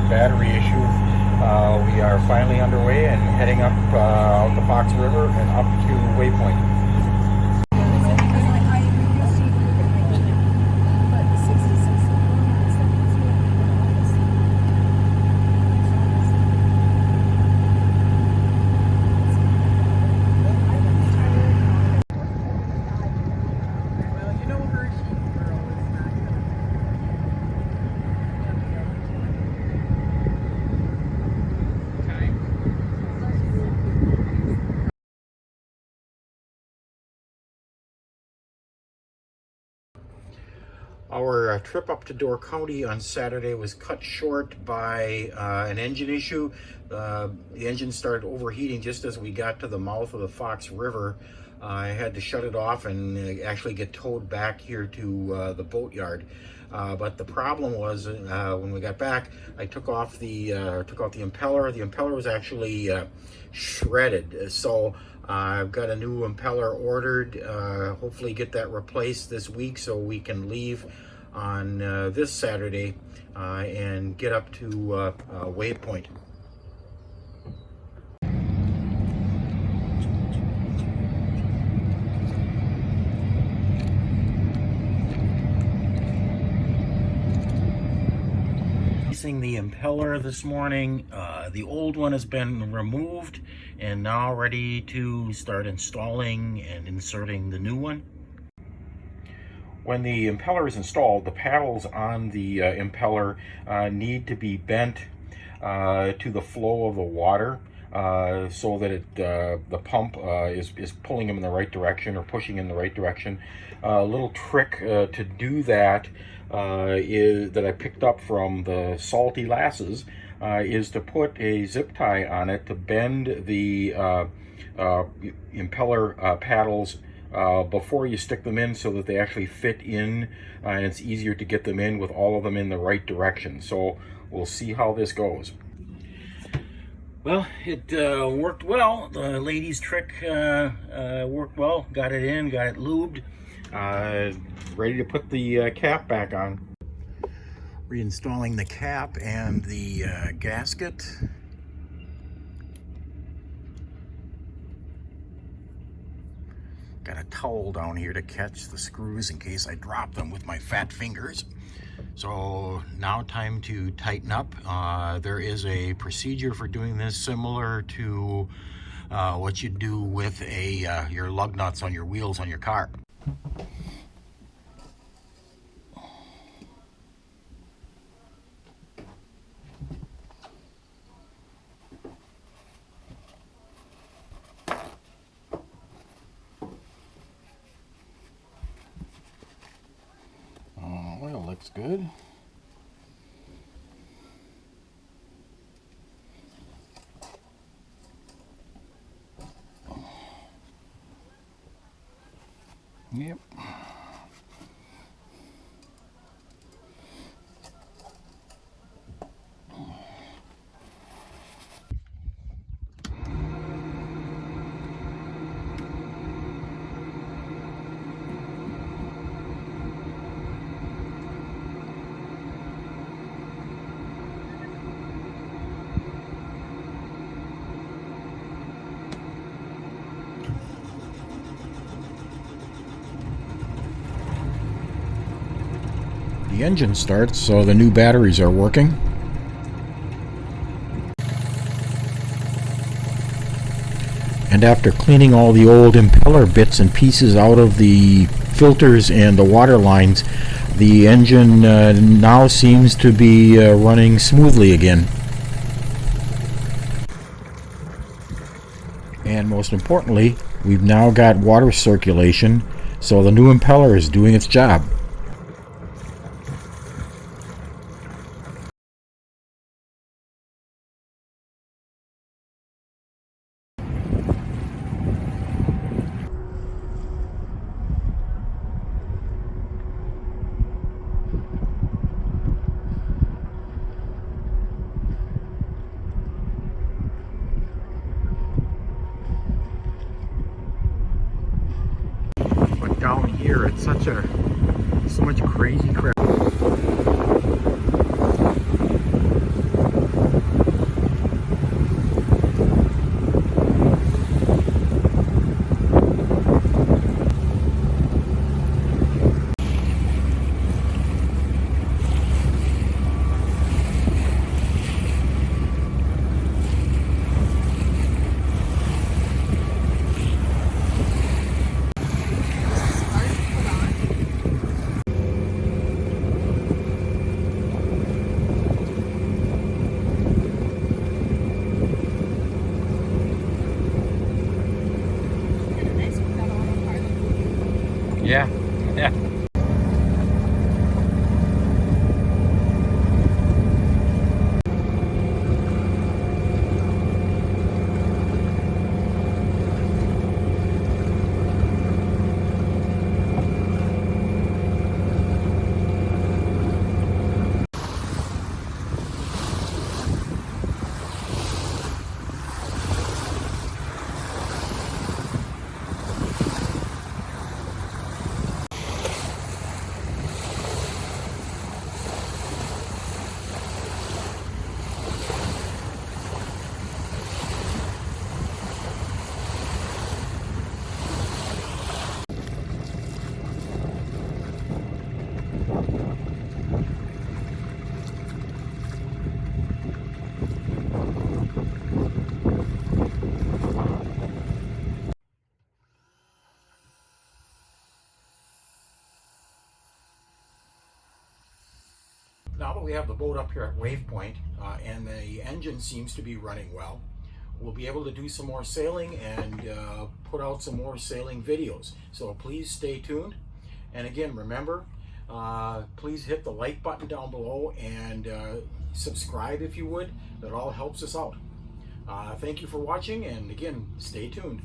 battery issue. We are finally underway and heading up out the Fox River and up to Waypoint. Our trip up to Door County on Saturday was cut short by an engine issue. The engine started overheating just as we got to the mouth of the Fox River. I had to shut it off and actually get towed back here to the boatyard. But the problem was when we got back, I took out the impeller. The impeller was actually shredded. So I've got a new impeller ordered. Hopefully get that replaced this week so we can leave on this Saturday and get up to Waypoint. The impeller this morning. The old one has been removed and now ready to start installing and inserting the new one. When the impeller is installed, the paddles on the impeller need to be bent to the flow of the water so that the pump is pulling them in the right direction or pushing in the right direction. A little trick to do that is that I picked up from the Salty Lasses is to put a zip tie on it to bend the impeller paddles before you stick them in so that they actually fit in and it's easier to get them in with all of them in the right direction. So we'll see how this goes. Well, it worked well. The ladies' trick worked well. Got it in, got it lubed. Ready to put the cap back on. Reinstalling the cap and the gasket. Got a towel down here to catch the screws in case I drop them with my fat fingers. So now time to tighten up. There is a procedure for doing this similar to what you do with your lug nuts on your wheels on your car. Oil looks good. Yep. The engine starts, so the new batteries are working. And after cleaning all the old impeller bits and pieces out of the filters and the water lines, the engine now seems to be running smoothly again. And most importantly, we've now got water circulation, so the new impeller is doing its job. Down here, it's so much crazy crap. Yeah, yeah. Now that we have the boat up here at Wave Point and the engine seems to be running well, we'll be able to do some more sailing and put out some more sailing videos. So please stay tuned. And again, remember, please hit the like button down below and subscribe if you would. That all helps us out. Thank you for watching, and again, stay tuned.